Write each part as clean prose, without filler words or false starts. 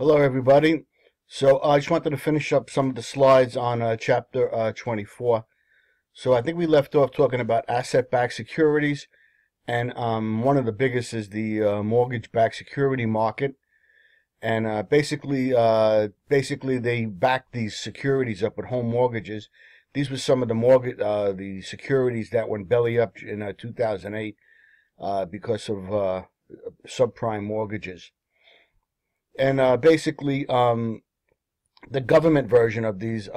Hello, everybody. So I just wanted to finish up some of the slides on chapter 24. So I think we left off talking about asset-backed securities, and one of the biggest is the mortgage-backed security market. And basically, they back these securities up with home mortgages. These were some of the securities that went belly up in 2008 because of subprime mortgages. And basically, the government version of these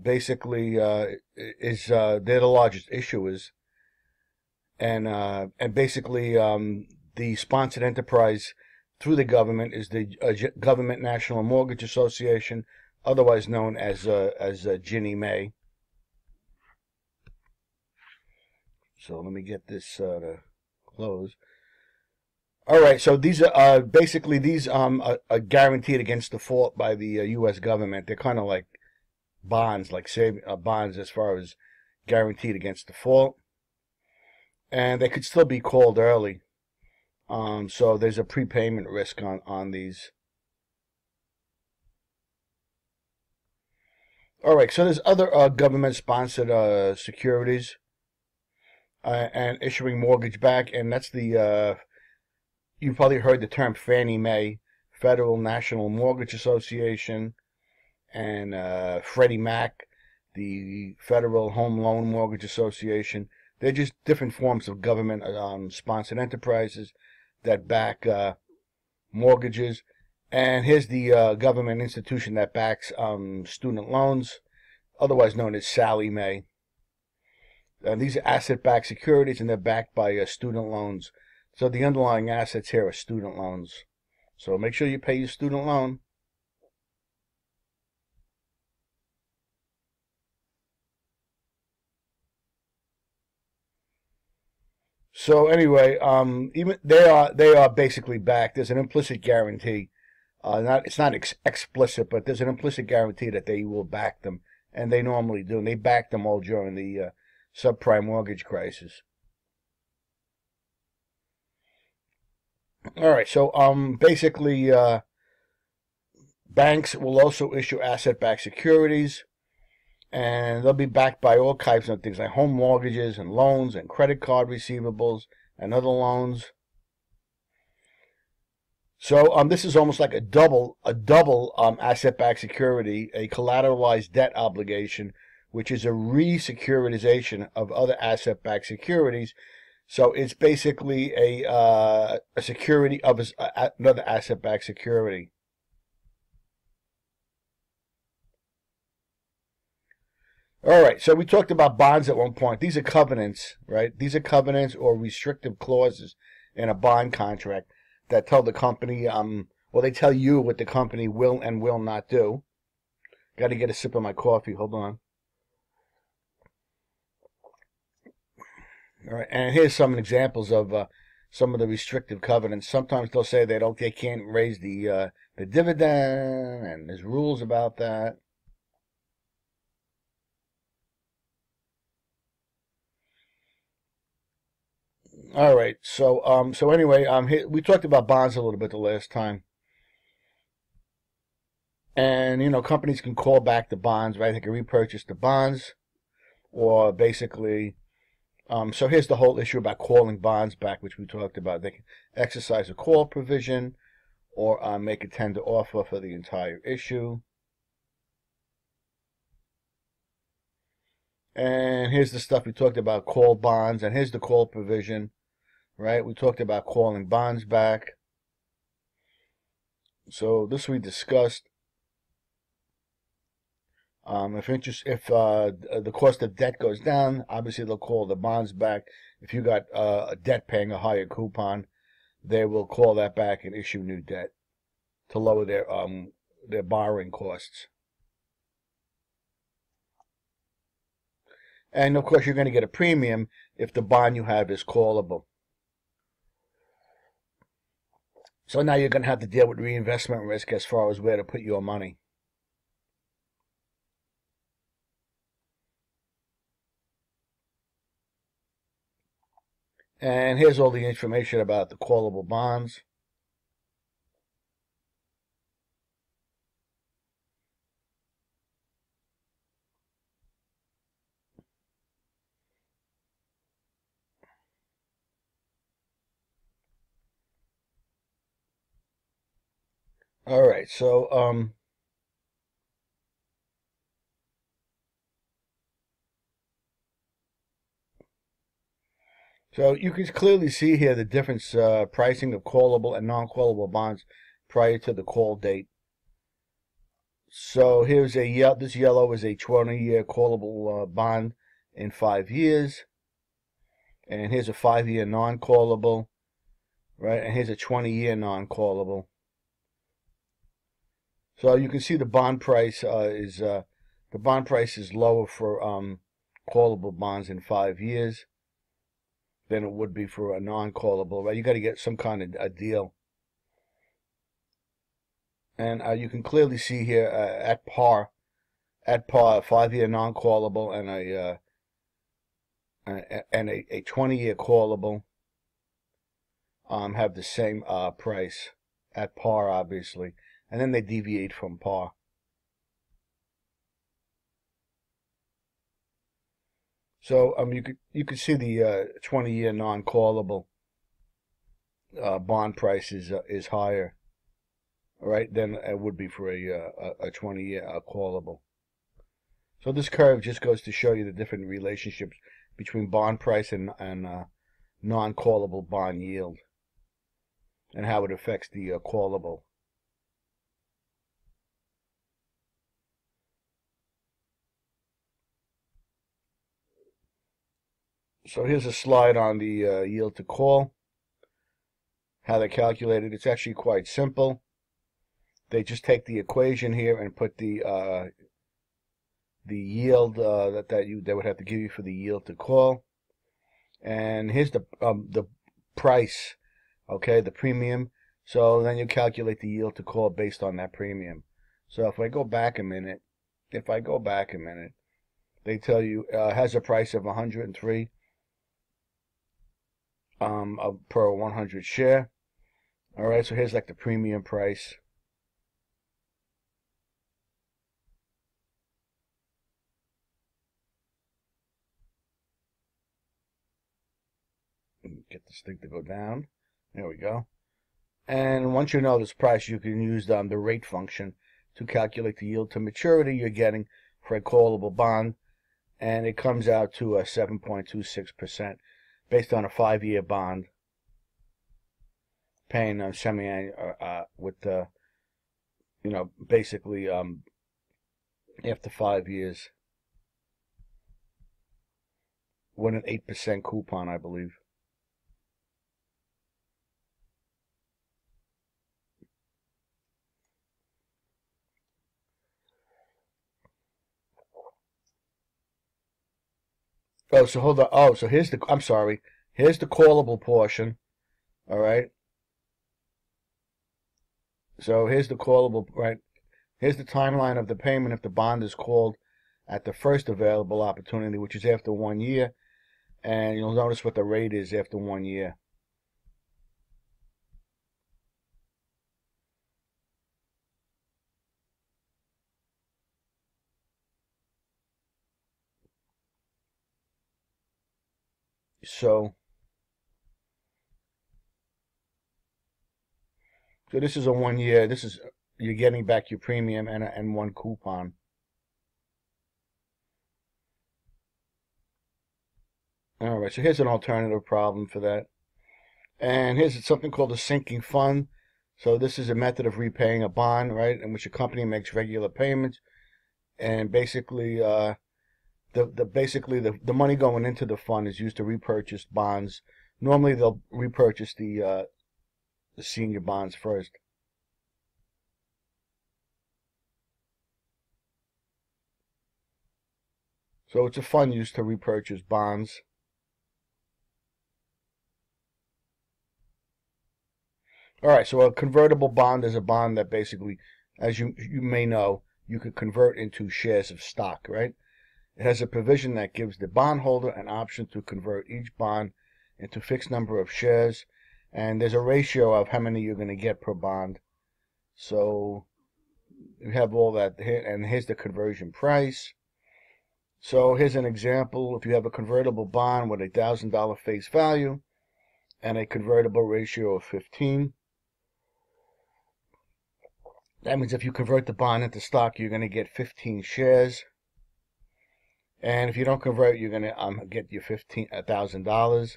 basically is they're the largest issuers, and basically the sponsored enterprise through the government is the Government National Mortgage Association, otherwise known as Ginnie Mae. So let me get this to close. All right, so these are basically these are guaranteed against default by the U.S. government. They're kind of like bonds, like bonds as far as guaranteed against default, and they could still be called early. So there's a prepayment risk on these. All right, so there's other government-sponsored securities and issuing mortgage back, and that's the you've probably heard the term Fannie Mae, Federal National Mortgage Association, and Freddie Mac, the Federal Home Loan Mortgage Association. They're just different forms of government sponsored enterprises that back mortgages. And here's the government institution that backs student loans, otherwise known as Sallie Mae. These are asset-backed securities, and they're backed by student loans. So the underlying assets here are student loans. So make sure you pay your student loan. So anyway, even they are basically backed. There's an implicit guarantee. It's not explicit, but there's an implicit guarantee that they will back them, and they normally do. And they backed them all during the subprime mortgage crisis. All right, so basically, banks will also issue asset-backed securities, and they'll be backed by all types of things like home mortgages and loans and credit card receivables and other loans. So this is almost like a double asset-backed security, a collateralized debt obligation, which is a re-securitization of other asset-backed securities. So it's basically a security of another asset-backed security. All right, so we talked about bonds at one point. These are covenants, right? These are covenants or restrictive clauses in a bond contract that tell the company, well, they tell you what the company will and will not do. Got to get a sip of my coffee. Hold on. All right, and here's some examples of some of the restrictive covenants. Sometimes they'll say they can't raise the dividend, and there's rules about that. All right, so anyway, we talked about bonds a little bit the last time, and companies can call back the bonds, right? They can repurchase the bonds, or basically. So here's the whole issue about calling bonds back, which we talked about. They can exercise a call provision or make a tender offer for the entire issue. And here's the stuff we talked about, call bonds, and here's the call provision, right? We talked about calling bonds back. So this we discussed. If the cost of debt goes down, obviously they'll call the bonds back. If you got a debt paying a higher coupon, they will call that back and issue new debt to lower their borrowing costs. And of course, you're going to get a premium if the bond you have is callable. So now you're going to have to deal with reinvestment risk as far as where to put your money. And here's all the information about the callable bonds. All right, so you can clearly see here the difference pricing of callable and non-callable bonds prior to the call date. So here's this yellow is a 20-year callable bond in 5 years, and here's a 5-year non-callable, right? And here's a 20-year non-callable. So you can see the bond price is lower for callable bonds in 5 years than it would be for a non-callable, right? You got to get some kind of a deal. And you can clearly see here at par, a 5-year non-callable and a 20-year callable have the same price at par, obviously, and then they deviate from par. So you could see the 20-year non-callable bond price is higher, right, than it would be for a 20-year callable. So this curve just goes to show you the different relationships between bond price and non-callable bond yield, and how it affects the callable. So here's a slide on the yield to call, how they calculate it. It's actually quite simple. They just take the equation here and put the yield that they would have to give you for the yield to call, and here's the price, okay, the premium. So then you calculate the yield to call based on that premium. So if I go back a minute, they tell you has a price of 103 per 100 share. All right, so here's like the premium price. Get this thing to go down. There we go. And once you know this price, you can use the rate function to calculate the yield to maturity you're getting for a callable bond, and it comes out to 7.26% based on a 5-year bond, paying semi-annual with basically after 5 years with an 8% coupon, I believe. Oh, so hold on. Oh, so I'm sorry. Here's the callable portion. All right. So here's the callable, right? Here's the timeline of the payment if the bond is called at the first available opportunity, which is after 1 year. And you'll notice what the rate is after 1 year. So this is a 1 year. You're getting back your premium and one coupon. All right, so here's an alternative problem for that. And here's something called a sinking fund. So this is a method of repaying a bond, right, in which a company makes regular payments, and basically the money going into the fund is used to repurchase bonds. Normally they'll repurchase the senior bonds first. So it's a fund used to repurchase bonds. All right, so a convertible bond is a bond that basically, as you may know, you could convert into shares of stock, right? It has a provision that gives the bondholder an option to convert each bond into a fixed number of shares, and there's a ratio of how many you're going to get per bond. So you have all that here, and here's the conversion price. So here's an example. If you have a convertible bond with $1,000 face value and a convertible ratio of 15, That means if you convert the bond into stock, you're going to get 15 shares. And if you don't convert, you're going to get your $1,000.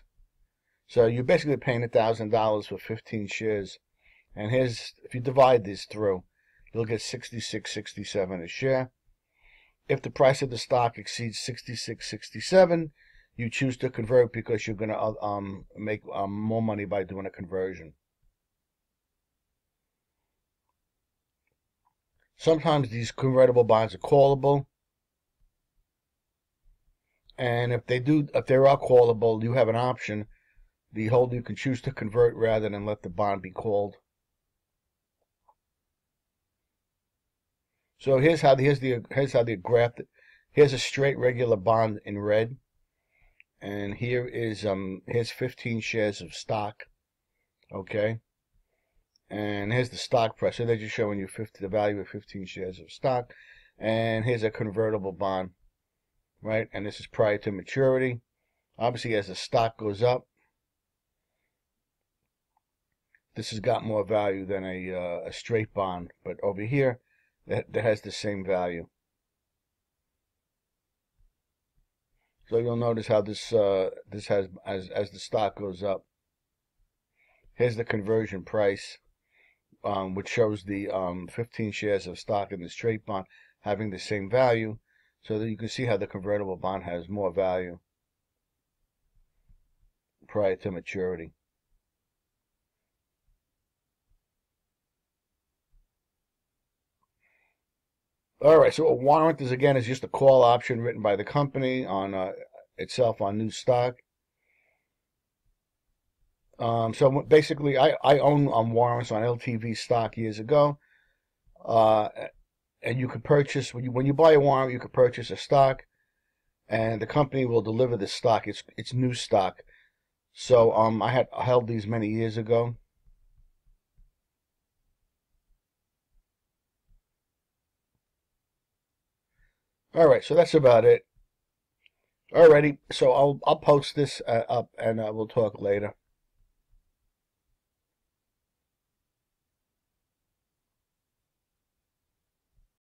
So you're basically paying $1,000 for 15 shares. And here's, if you divide this through, you'll get 66.67 a share. If the price of the stock exceeds 66.67, you choose to convert because you're going to make more money by doing a conversion. Sometimes these convertible bonds are callable, and if they are callable, you have an option. The holder, you can choose to convert rather than let the bond be called. So here's the graph. Here's a straight regular bond in red, and here's 15 shares of stock. Okay. And here's the stock price. So they're just showing you the value of 15 shares of stock. And here's a convertible bond, right? And this is prior to maturity. Obviously, as the stock goes up, this has got more value than a straight bond. But over here, that has the same value. So you'll notice how this has, as the stock goes up. Here's the conversion price, which shows the 15 shares of stock in the straight bond having the same value, so that you can see how the convertible bond has more value prior to maturity. All right, so a warrant is just a call option written by the company on itself on new stock. So basically, I own warrants on LTV stock years ago, and you can purchase when you buy a warrant, you can purchase a stock, and the company will deliver the stock. It's new stock. So I held these many years ago. All right, so that's about it. Alrighty, so I'll post this up, and we'll talk later.